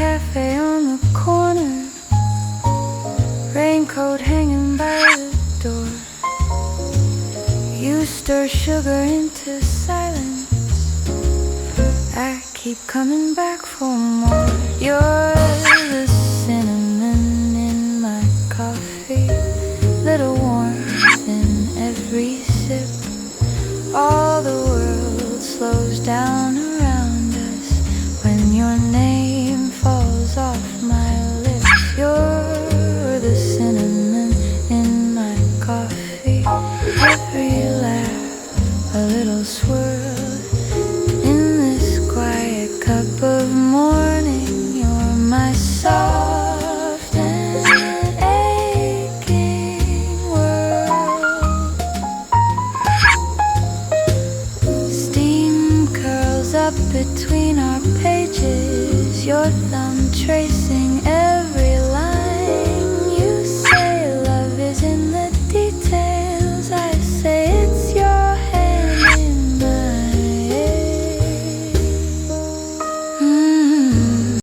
cafe on the corner, raincoat hanging by the door. You stir sugar into silence, I keep coming back for more. You're the cinnamon in my coffee, little warmth in every sip. All the world slows down around us when your name falls off my lips. You're the cinnamon in my coffee, every laugh a little swirl. In this quiet cup of morning, you're my soft and aching world. Steam curls up between our pages, your thumb tracing every